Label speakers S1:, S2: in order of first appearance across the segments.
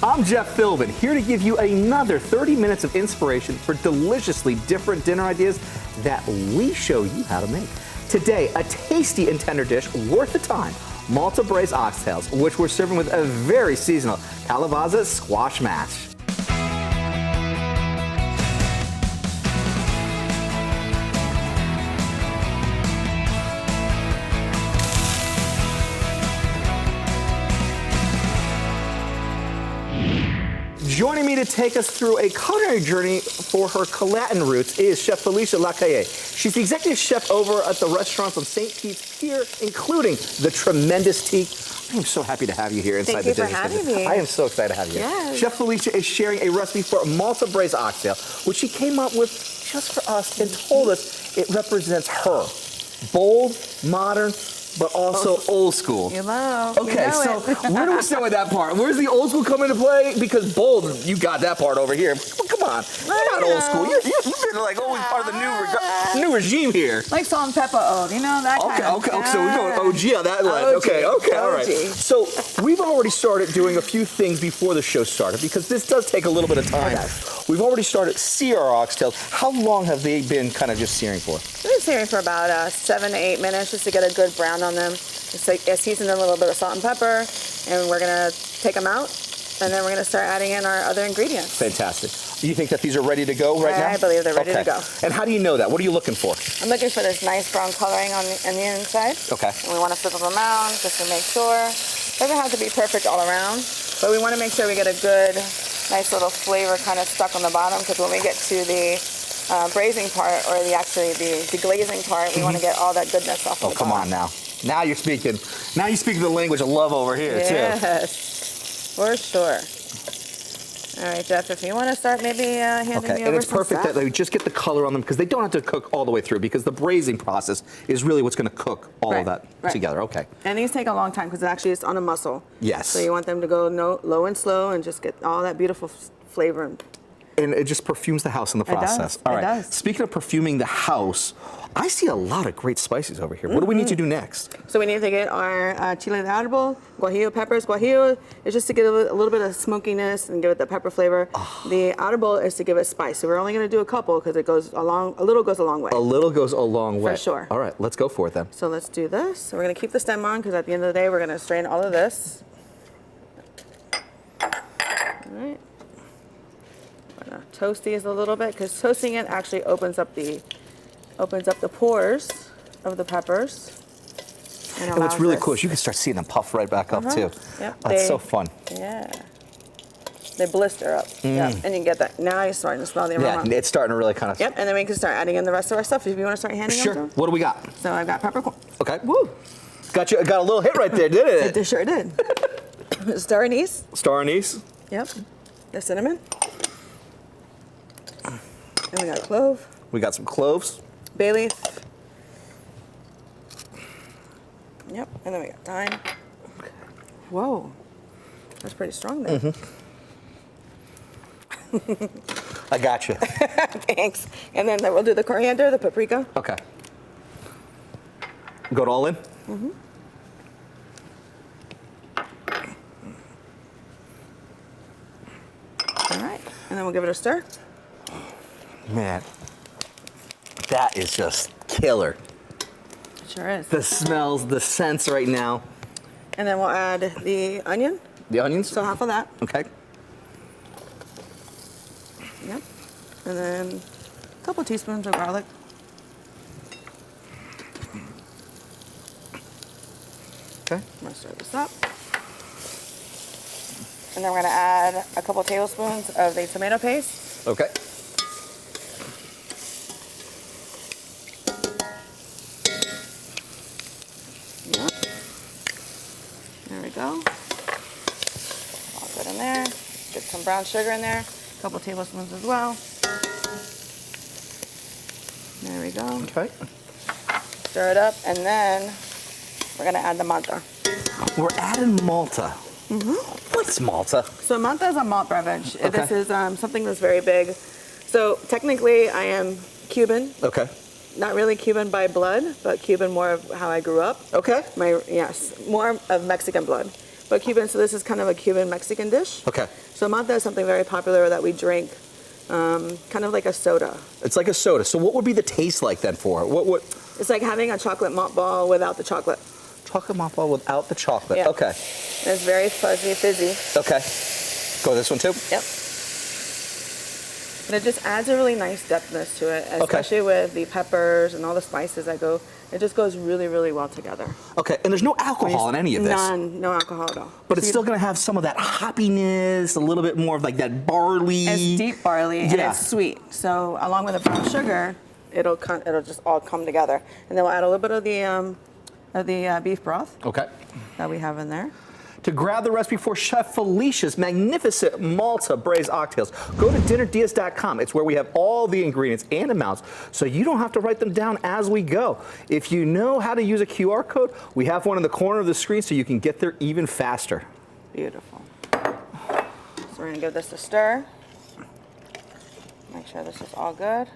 S1: I'm Jeff Philbin, here to give you another 30 minutes of inspiration for deliciously different dinner ideas that we show you how to make. Today, a tasty and tender dish worth the time, Malta braised oxtails, which we're serving with a very seasonal Calabaza squash mash. Joining me to take us through a culinary journey for her Latin roots is Chef Felicia Lacalle. She's the executive chef over at the restaurants on St. Pete's Pier, including the tremendous Teak. I am so happy to have you here inside the Disney Kitchen.
S2: Thank you for having me.
S1: I am so excited to have you.
S2: Yes.
S1: Chef Felicia is sharing a recipe for Malta braised oxtail, which she came up with just for us and told us it represents her. Bold, modern, but also old school.
S2: You love.
S1: Okay, so where do we start with that part? Where's the old school come into play? Because bold, you got that part over here. Well, come on, you're not old school. You've been like always part of the new regime here.
S2: Like salt and pepper old, you know, that kind of.
S1: Okay, so we're going OG on that line. Okay, all right. So we've already started doing a few things before the show started because this does take a little bit of time. We've already started sear our oxtails. How long have they been kind of just searing for?
S2: We've been searing for about 7 to 8 minutes just to get a good brown on them. Just like season a little bit of salt and pepper, and we're gonna take them out, and then we're gonna start adding in our other ingredients.
S1: Fantastic. Do you think that these are ready to go right now?
S2: I believe they're ready to go.
S1: And how do you know that? What are you looking for?
S2: I'm looking for this nice brown coloring on the inside.
S1: Okay.
S2: And we want to flip them around just to make sure. Doesn't have to be perfect all around, but we want to make sure we get a good, nice little flavor kind of stuck on the bottom, because when we get to the braising part, or the deglazing part, we want to get all that goodness off of the bottom.
S1: Come on now. Now you're speaking the language of love over here, too.
S2: Yes, for sure. All right, Jeff, if you want to start maybe handing me over some
S1: and it's perfect
S2: stuff.
S1: that they just get the color on them, because they don't have to cook all the way through, because the braising process is really what's going to cook all of that together. Okay.
S2: And these take a long time because actually it's on a muscle.
S1: Yes.
S2: So you want them to go low and slow and just get all that beautiful flavor.
S1: And it just perfumes the house in the process.
S2: It does.
S1: Speaking of perfuming the house, I see a lot of great spices over here. What do we need to do next?
S2: So we need to get our chile de árbol, guajillo peppers. Guajillo is just to get a little bit of smokiness and give it the pepper flavor. The árbol is to give it spice. So we're only going to do a couple because it goes a little goes a long way.
S1: A little goes a long way.
S2: For sure.
S1: All right, let's go for it then.
S2: So let's do this. So we're going to keep the stem on because at the end of the day, we're going to strain all of this. All right. Toast these a little bit because toasting it actually opens up the pores of the peppers.
S1: And what's really cool is you can start seeing them puff right back up too.
S2: Yep.
S1: That's so fun.
S2: Yeah. They blister up. Yep. And you can get that. Now you're starting to smell the aroma.
S1: Yeah, it's starting to really kind of.
S2: Yep. And then we can start adding in the rest of our stuff if you want to start handing them.
S1: Sure. What do we got?
S2: So I've got peppercorn.
S1: Okay. Woo. Got a little hit right there, didn't it?
S2: It sure did. Star anise.
S1: Star anise.
S2: Yep. The cinnamon. And we got clove.
S1: We got some cloves.
S2: Bay leaf. Yep, and then we got thyme. Whoa, that's pretty strong there.
S1: I got you.
S2: Thanks. And then we'll do the coriander, the paprika.
S1: Okay. Go it all in?
S2: All right, and then we'll give it a stir.
S1: Man, that is just killer.
S2: It sure is.
S1: The smells, the scents right now.
S2: And then we'll add the onion.
S1: The onions?
S2: So half of that.
S1: Okay.
S2: Yep. And then a couple teaspoons of garlic.
S1: Okay.
S2: I'm gonna stir this up. And then we're gonna add a couple tablespoons of the tomato paste.
S1: Okay.
S2: Yep. There we go. All good in there. Get some brown sugar in there. A couple tablespoons as well. There we go.
S1: Okay.
S2: Stir it up, and then we're gonna add the Malta.
S1: We're adding Malta. What's Malta?
S2: So Malta is a malt beverage.
S1: Okay.
S2: This is something that's very big. So technically, I am Cuban.
S1: Okay.
S2: Not really Cuban by blood, but Cuban more of how I grew up.
S1: Okay.
S2: Yes, more of Mexican blood. But Cuban, so this is kind of a Cuban Mexican dish.
S1: Okay.
S2: So Malta is something very popular that we drink, kind of like a soda.
S1: It's like a soda. So what would be the taste like then for it? What?
S2: It's like having a chocolate malt ball without the chocolate.
S1: Chocolate malt ball without the chocolate.
S2: Yeah.
S1: Okay.
S2: And it's very fuzzy, fizzy.
S1: Okay. Go with this one too?
S2: Yep. And it just adds a really nice depthness to it, especially with the peppers and all the spices that go. It just goes really, really well together.
S1: Okay, and there's no alcohol in any of this.
S2: None, no alcohol at all.
S1: But it's still going to have some of that hoppiness, a little bit more of like that barley.
S2: It's deep barley and it's sweet. So along with the brown sugar, it'll just all come together. And then we'll add a little bit of the beef broth.
S1: Okay.
S2: That we have in there.
S1: To grab the recipe for Chef Felicia's magnificent Malta braised oxtails, go to dinnerdeas.com. It's where we have all the ingredients and amounts, so you don't have to write them down as we go. If you know how to use a QR code, we have one in the corner of the screen so you can get there even faster.
S2: Beautiful. So we're gonna give this a stir. Make sure this is all good.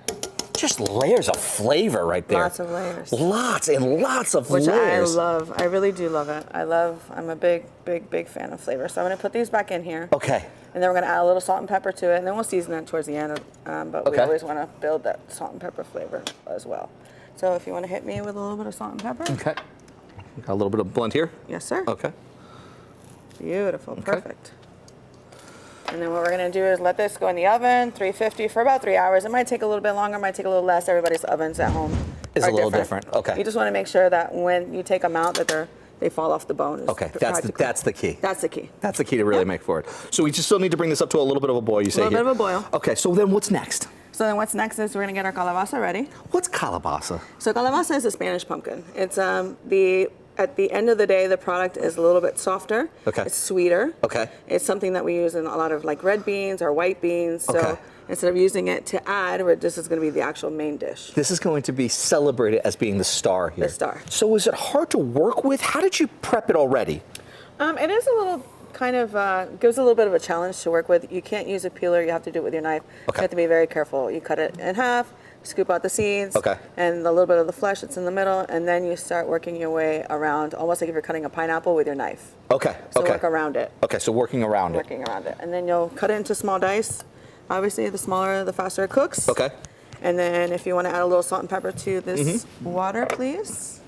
S1: Just layers of flavor right there.
S2: Lots of layers.
S1: Lots and lots of
S2: Which
S1: layers.
S2: I love. I really do love it. I'm a big, big, big fan of flavor. So I'm gonna put these back in here.
S1: Okay.
S2: And then we're gonna add a little salt and pepper to it, and then we'll season it towards the end. But we
S1: Okay.
S2: always wanna build that salt and pepper flavor as well. So if you wanna hit me with a little bit of salt and pepper.
S1: Okay. Got a little bit of blend here?
S2: Yes, sir.
S1: Okay.
S2: Beautiful, perfect. And then what we're gonna do is let this go in the oven, 350 for about 3 hours. It might take a little bit longer, might take a little less. Everybody's ovens at home
S1: Is
S2: are
S1: a little different. Okay.
S2: You just wanna make sure that when you take them out that they fall off the bone.
S1: Okay, that's the key.
S2: That's the key.
S1: That's the key to really make for it. So we just still need to bring this up to a little bit of a boil, you say
S2: A little bit of a boil.
S1: Okay, so then what's next?
S2: So then what's next is we're gonna get our calabaza ready.
S1: What's calabaza?
S2: So calabaza is a Spanish pumpkin. It's at the end of the day, the product is a little bit softer.
S1: Okay.
S2: It's sweeter.
S1: Okay.
S2: It's something that we use in a lot of like red beans or white beans. So
S1: Okay.
S2: instead of using it to add, this is going to be the actual main dish.
S1: This is going to be celebrated as being the star here.
S2: The star.
S1: So is it hard to work with? How did you prep it already?
S2: It is a little kind of gives a little bit of a challenge to work with. You can't use a peeler. You have to do it with your knife.
S1: Okay.
S2: You have to be very careful. You cut it in half, scoop out the seeds,
S1: Okay.
S2: and a little bit of the flesh that's in the middle, and then you start working your way around, almost like if you're cutting a pineapple with your knife.
S1: Okay.
S2: So
S1: okay.
S2: work around it.
S1: Okay, so working around it.
S2: Working around it. And then you'll cut it into small dice. Obviously, the smaller, the faster it cooks.
S1: Okay.
S2: And then if you want to add a little salt and pepper to this water, please.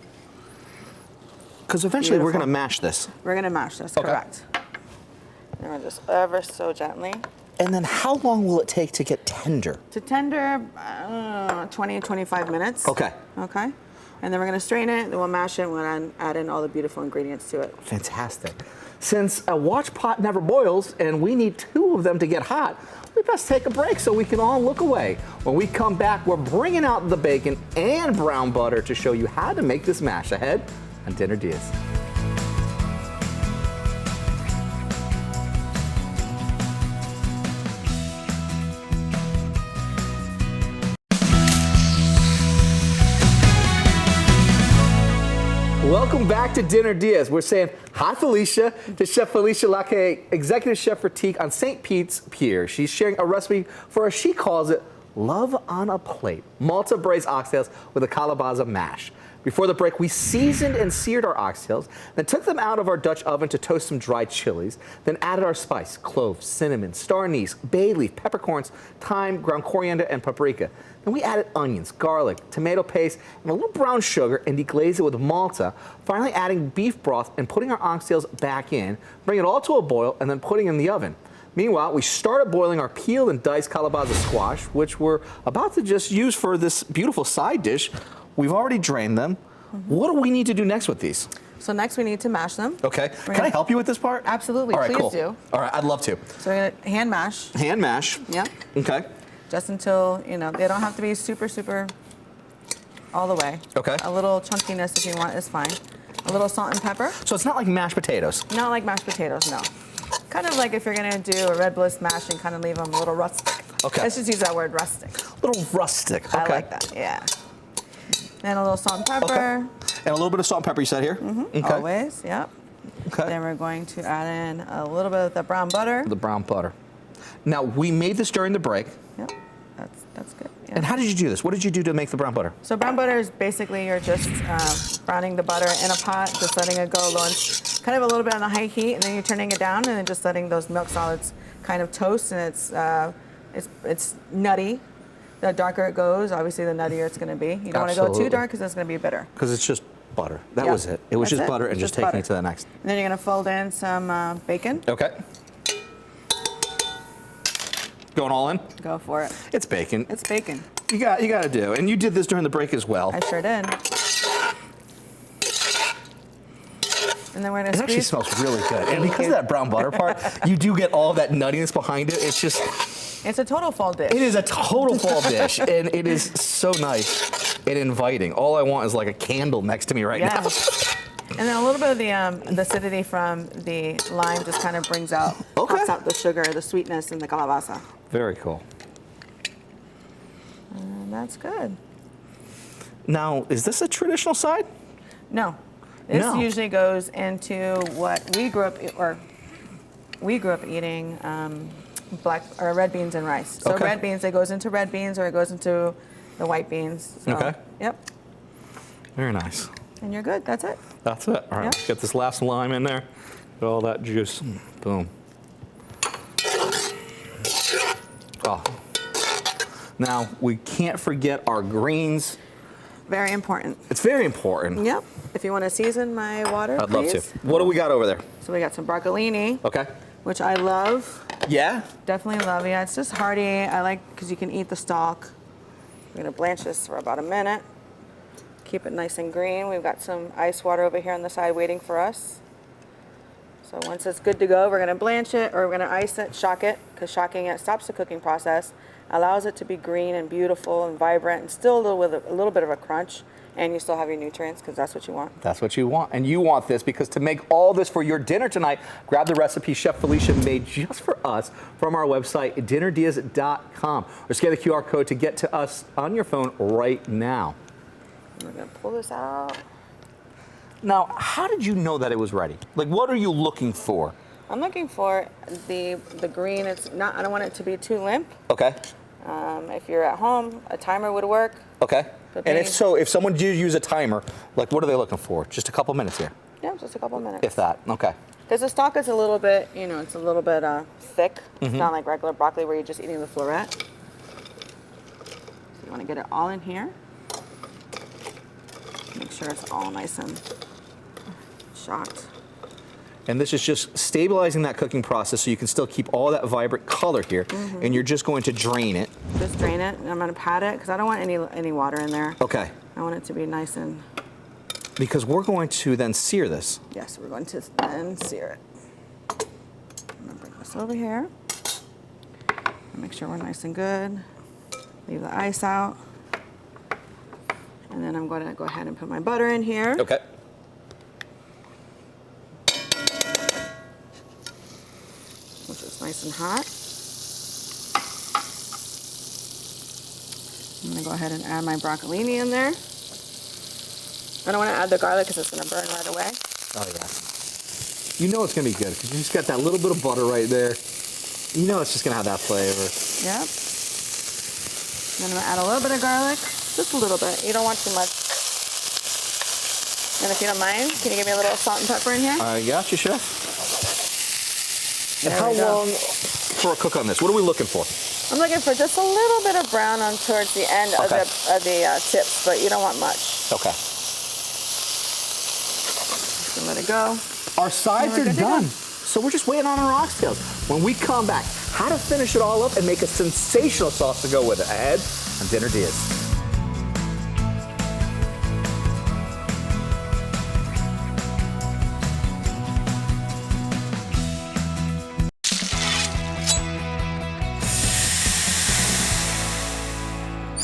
S1: Because eventually we're
S2: Beautiful.
S1: going to mash this.
S2: We're going to mash this,
S1: Okay.
S2: correct. And we're just ever so gently.
S1: And then how long will it take to get tender?
S2: To tender, 20 to 25 minutes.
S1: Okay.
S2: Okay. And then we're going to strain it, then we'll mash it, and we'll add in all the beautiful ingredients to it.
S1: Fantastic. Since a watch pot never boils and we need 2 of them to get hot, we best take a break so we can all look away. When we come back, we're bringing out the bacon and brown butter to show you how to make this mash ahead on Dinner Diaz. Welcome back to Dinner Diaz. We're saying hi, Felicia, to Chef Felicia Laque, Executive Chef Boutique on St. Pete's Pier. She's sharing a recipe for, as she calls it, love on a plate. Malta braised oxtails with a calabaza mash. Before the break, we seasoned and seared our oxtails, then took them out of our Dutch oven to toast some dried chilies, then added our spice, cloves, cinnamon, star anise, bay leaf, peppercorns, thyme, ground coriander, and paprika. Then we added onions, garlic, tomato paste, and a little brown sugar and deglaze it with Malta, finally adding beef broth and putting our oxtails back in, bring it all to a boil, and then putting in the oven. Meanwhile, we started boiling our peeled and diced calabaza squash, which we're about to just use for this beautiful side dish. We've already drained them. What do we need to do next with these?
S2: So next we need to mash them.
S1: Okay. Can I help you with this part?
S2: Absolutely,
S1: All right,
S2: please
S1: cool.
S2: do.
S1: All right, I'd love to.
S2: So we're going to hand mash.
S1: Hand mash.
S2: Yeah.
S1: Okay.
S2: Just until, they don't have to be super, super all the way.
S1: Okay.
S2: A little chunkiness if you want is fine. A little salt and pepper.
S1: So it's not like mashed potatoes.
S2: Not like mashed potatoes, no. Kind of like if you're gonna do a red bliss mash and kind of leave them a little rustic.
S1: Okay.
S2: Let's just use that word, rustic.
S1: A little rustic. Okay.
S2: I like that, yeah. And a little salt and pepper.
S1: Okay. And a little bit of salt and pepper, you said here? Okay.
S2: Always, yep.
S1: Okay.
S2: Then we're going to add in a little bit of the brown butter.
S1: The brown butter. Now, we made this during the break.
S2: Yep, that's good. Yeah.
S1: And how did you do this? What did you do to make the brown butter?
S2: So brown butter is basically you're just browning the butter in a pot, just letting it go kind of a little bit on a high heat, and then you're turning it down, and then just letting those milk solids kind of toast, and it's nutty. The darker it goes, obviously, the nuttier it's going to be. You don't want to go too dark because it's going to be bitter.
S1: Because it's just butter. That was it. It was just butter and just taking it to the next.
S2: And then you're going to fold in some bacon.
S1: Okay. Going all in?
S2: Go for it.
S1: It's bacon.
S2: It's bacon.
S1: You got to do. And you did this during the break as well.
S2: I sure did. And then we're going to
S1: squeeze. It actually smells really good. And because of that brown butter part, you do get all of that nuttiness behind it. It's just...
S2: It's a total fall dish.
S1: It is a total fall dish, and it is so nice and inviting. All I want is like a candle next to me right now.
S2: And then a little bit of the acidity from the lime just kind of brings out, pops out the sugar, the sweetness, and the calabaza.
S1: Very cool.
S2: And that's good.
S1: Now, is this a traditional side?
S2: No. This usually goes into what we grew up eating. Black or red beans and rice. So red beans, it goes into red beans or it goes into the white beans. So,
S1: okay.
S2: Yep.
S1: Very nice.
S2: And you're good. That's it.
S1: That's it. All right. Let's get this last lime in there. Get all that juice. Boom. Oh. Now we can't forget our greens.
S2: Very important.
S1: It's very important.
S2: Yep. If you want to season my water,
S1: I'd love to. What do we got over there?
S2: So we got some broccolini.
S1: Okay.
S2: Which I love.
S1: Yeah?
S2: Definitely love. Yeah, it's just hearty. I like because you can eat the stalk. We're going to blanch this for about a minute. Keep it nice and green. We've got some ice water over here on the side waiting for us. So once it's good to go, we're going to blanch it, or we're going to ice it, shock it, because shocking it stops the cooking process, allows it to be green and beautiful and vibrant, and still with a little bit of a crunch. And you still have your nutrients, because that's what you want. That's what you want. And you want this because to make all this for your dinner tonight, grab the recipe Chef Felicia made just for us from our website, dinnerdeas.com. Or scan the QR code to get to us on your phone right now. We're going to pull this out. Now, how did you know that it was ready? Like, what are you looking for? I'm looking for the green. It's not. I don't want it to be too limp. Okay. If you're at home, a timer would work. Okay. And if someone did use a timer, like what are they looking for? Just a couple minutes here? Yeah, just a couple minutes. If that, okay. Because the stalk is a little bit, it's a little bit thick. It's not like regular broccoli where you're just eating the floret. So you want to get it all in here. Make sure it's all nice and shocked. And this is just stabilizing that cooking process so you can still keep all that vibrant color here. And you're just going to drain it. Just drain it, and I'm going to pat it because I don't want any water in there. Okay. I want it to be nice and... Because we're going to then sear this. Yes, we're going to then sear it. I'm going to bring this over here. Make sure we're nice and good. Leave the ice out. And then I'm going to go ahead and put my butter in here. Okay. Which is nice and hot. I'm going to go ahead and add my broccolini in there. I don't want to add the garlic because it's going to burn right away. Oh, yeah. You know it's going to be good because you just got that little bit of butter right there. You know it's just going to have that flavor. Yep. Then I'm going to add a little bit of garlic. Just a little bit. You don't want too much. And if you don't mind, can you give me a little salt and pepper in here? I got you, Chef. And how long for a cook on this? What are we looking for? I'm looking for just a little bit of brown on towards the end of the tips, but you don't want much. Okay. Just let it go. Our sides are done. So we're just waiting on our oxtails. When we come back, how to finish it all up and make a sensational sauce to go with it. Ahead on Dinner Diaz.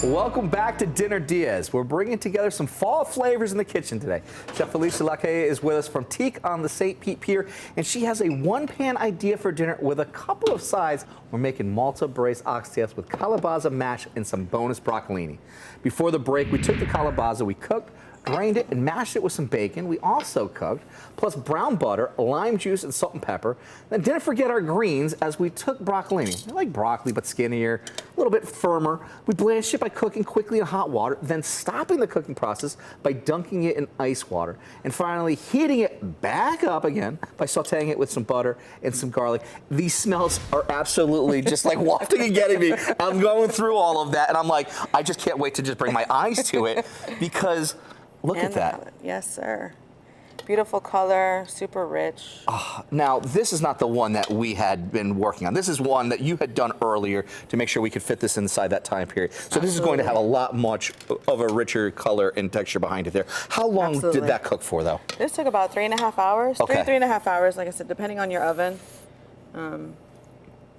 S2: Welcome back to Dinner Diaz. We're bringing together some fall flavors in the kitchen today. Chef Felicia Lacaille is with us from Teak on the St. Pete Pier, and she has a one-pan idea for dinner with a couple of sides. We're making Malta braised oxtails with calabaza mash and some bonus broccolini. Before the break, we took the calabaza, we cooked,
S1: drained it, and mashed it with some bacon we also cooked, plus brown butter, lime juice, and salt and pepper. Then didn't forget our greens as we took broccolini. I like broccoli, but skinnier, a little bit firmer. We blanched it by cooking quickly in hot water, then stopping the cooking process by dunking it in ice water, and finally heating it back up again by sauteing it with some butter and some garlic. These smells are absolutely just like wafting and getting me. I'm going through all of that, and I'm like, I just can't wait to just bring my eyes to it because look at that.
S2: Yes, sir. Beautiful color, super rich.
S1: Now, this is not the one that we had been working on. This is one that you had done earlier to make sure we could fit this inside that time period. So this is going to have a lot much of a richer color and texture behind it there. How long did that cook for, though?
S2: This took about 3.5 hours.
S1: Okay.
S2: 3.5 hours, like I said, depending on your oven. And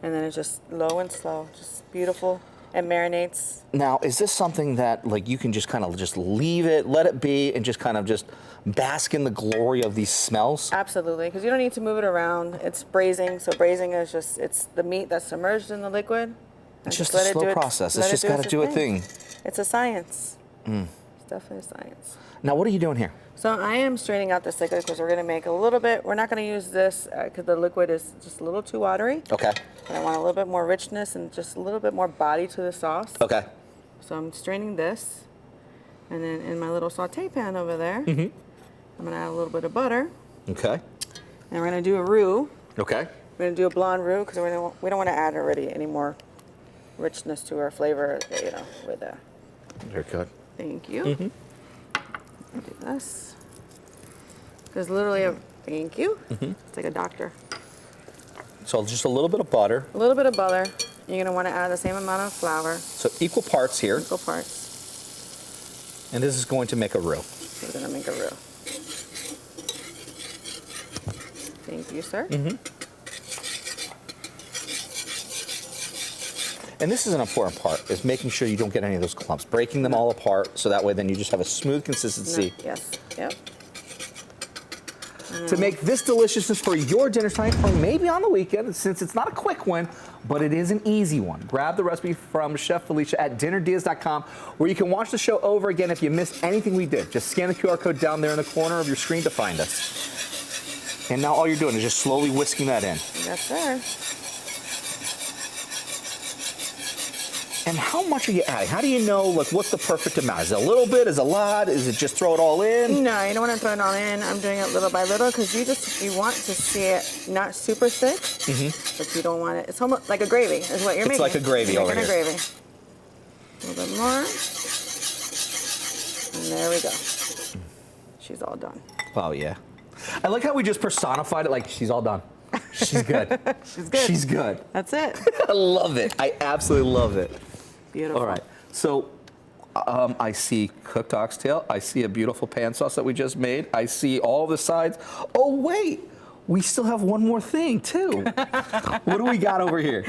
S2: then it's just low and slow, just beautiful. It marinates.
S1: Now, is this something that like you can just kind of just leave it, let it be, and just kind of just bask in the glory of these smells?
S2: Absolutely, because you don't need to move it around. It's braising, so braising is just, it's the meat that's submerged in the liquid.
S1: It's just a slow process. It's just got to do a thing.
S2: It's a science. It's definitely a science.
S1: Now, what are you doing here?
S2: So I am straining out this liquid because we're going to make a little bit. We're not going to use this because the liquid is just a little too watery.
S1: Okay.
S2: And I want a little bit more richness and just a little bit more body to the sauce.
S1: Okay.
S2: So I'm straining this. And then in my little saute pan over there, I'm going to add a little bit of butter.
S1: Okay.
S2: And we're going to do a roux.
S1: Okay.
S2: We're going to do a blonde roux because we don't want to add already any more richness to our flavor, you know, with that.
S1: Very good.
S2: Thank you. Do this. Because literally, thank you. It's like a doctor.
S1: So just a little bit of butter.
S2: A little bit of butter. You're going to want to add the same amount of flour.
S1: So equal parts here.
S2: Equal parts.
S1: And this is going to make a roux.
S2: We're going to make a roux. Thank you, sir.
S1: And this is an important part, is making sure you don't get any of those clumps. Breaking them all apart, so that way then you just have a smooth consistency.
S2: Yes, yep.
S1: To make this deliciousness for your dinner tonight, or maybe on the weekend, since it's not a quick one, but it is an easy one. Grab the recipe from Chef Felicia at dinnerdeas.com, where you can watch the show over again if you missed anything we did. Just scan the QR code down there in the corner of your screen to find us. And now all you're doing is just slowly whisking that in.
S2: Yes, sir.
S1: And how much are you adding? How do you know, like, what's the perfect amount? Is it a little bit? Is it a lot? Is it just throw it all in?
S2: No, you don't want to throw it all in. I'm doing it little by little because you want to see it not super thick, but you don't want it. It's almost like a gravy is what you're making.
S1: It's like a gravy over here.
S2: A gravy. A little bit more. And there we go. She's all done.
S1: Oh, yeah. I like how we just personified it like she's all done. She's good.
S2: She's good.
S1: She's good.
S2: That's it.
S1: I love it. I absolutely love it.
S2: Beautiful.
S1: All right. So I see cooked oxtail. I see a beautiful pan sauce that we just made. I see all the sides. Oh, wait. We still have one more thing, too. What do we got over here?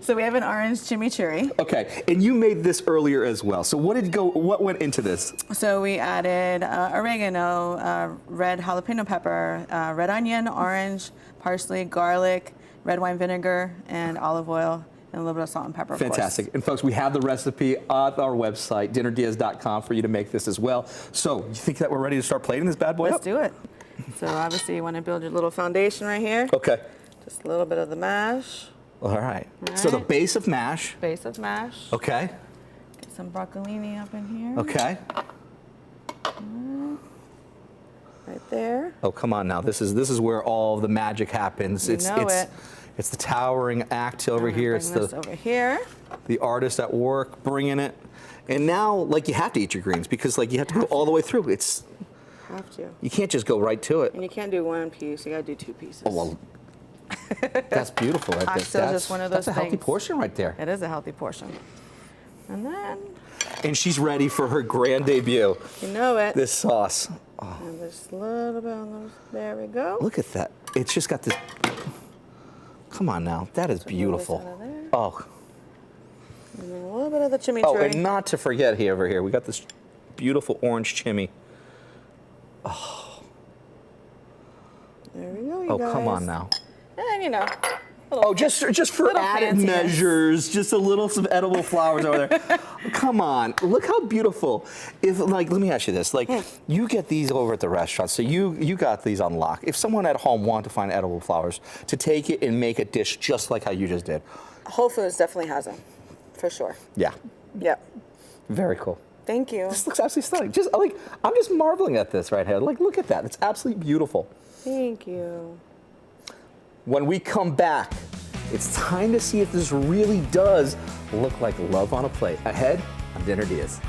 S2: So we have an orange chimichurri.
S1: Okay. And you made this earlier as well. So what went into this?
S2: So we added oregano, red jalapeno pepper, red onion, orange, parsley, garlic, red wine vinegar, and olive oil. And a little bit of salt and pepper,
S1: Fantastic.
S2: of course.
S1: And folks, we have the recipe on our website, dinnerdeas.com, for you to make this as well. So you think that we're ready to start plating this bad boy
S2: Let's
S1: up?
S2: do it. So obviously you want to build your little foundation right here.
S1: Okay.
S2: Just a little bit of the mash.
S1: All right. So the base of mash.
S2: Base of mash.
S1: Okay.
S2: Get some broccolini up in here.
S1: Okay.
S2: Right there.
S1: Oh, come on now. This is where all the magic happens.
S2: You know it.
S1: It's the towering act over here. It's
S2: this over here.
S1: The artist at work bringing it. And now, like, you have to eat your greens because, like, you have to go all the way through.
S2: Have to.
S1: You can't just go right to it.
S2: And you can't do one piece. You got to do 2 pieces.
S1: Oh, well, that's beautiful.
S2: Oxtail's just one of those
S1: That's a healthy
S2: things.
S1: portion right there.
S2: It is a healthy portion. And then.
S1: And she's ready for her grand debut.
S2: You know it.
S1: This sauce. Oh.
S2: And just a little bit on those. There we go.
S1: Look at that. It's just got this. Come on now. That is beautiful. Oh.
S2: And then a little bit of the chimichurri.
S1: Oh, and not to forget here over here, we got this beautiful orange chimney. Oh.
S2: There we go, you guys.
S1: Oh, come on now.
S2: And you know, a
S1: Oh, just for
S2: little
S1: added
S2: fanciness.
S1: measures, just a little some edible flowers over there. Come on, look how beautiful. If like, let me ask you this: like, you get these over at the restaurant, so you got these on lock. If someone at home wanted to find edible flowers to take it and make a dish just like how you just did,
S2: Whole Foods definitely has them, for sure.
S1: yeah,
S2: Yep.
S1: very cool.
S2: Thank you.
S1: This looks absolutely stunning. Just like I'm just marveling at this right here. Like, look at that. It's absolutely beautiful.
S2: Thank you.
S1: When we come back, it's time to see if this really does look like love on a plate. Ahead on Dinner DeeAs.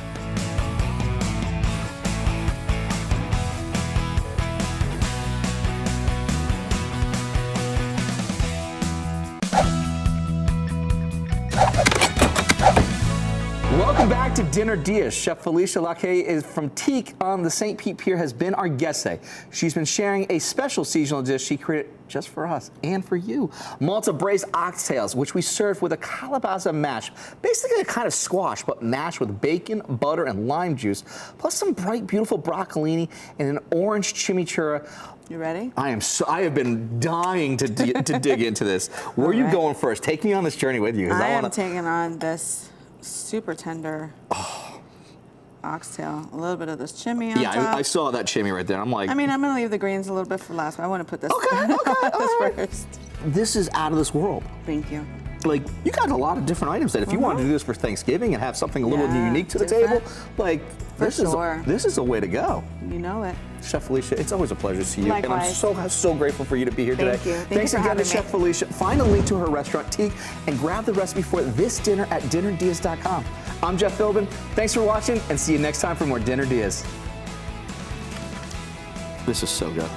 S1: Welcome back to Dinner DeeAs. Chef Felicia Laquet is from Teak on the St. Pete Pier has been our guest today. She's been sharing a special seasonal dish she created just for us and for you. Malta Braised Oxtails, which we served with a Calabaza mash. Basically a kind of squash, but mashed with bacon, butter, and lime juice, plus some bright, beautiful broccolini and an orange chimichurri.
S2: You ready?
S1: I have been dying to dig into this. Where are you going first? Take me on this journey with you.
S2: I am taking on this super tender oxtail. A little bit of this chimney on top.
S1: Yeah, I saw that chimney right there. I'm like,
S2: I mean, I'm gonna leave the greens a little bit for last, but I want to put this, first.
S1: this is out of this world.
S2: Thank you.
S1: Like, you got a lot of different items that if you wanted to do this for Thanksgiving and have something a little
S2: Yeah,
S1: unique to the
S2: different.
S1: table, like,
S2: For sure.
S1: this is a way to go.
S2: You know it.
S1: Chef Felicia, it's always a pleasure to see you.
S2: Likewise.
S1: And I'm so grateful for you to be here today.
S2: Thank you.
S1: Thanks
S2: you for
S1: again to
S2: having
S1: Chef
S2: me.
S1: Felicia. Find a link to her restaurant, Teak, and grab the recipe for this dinner at dinnerdeas.com. I'm Jeff Philbin. Thanks for watching, and see you next time for more Dinner DeeAs. This is so good.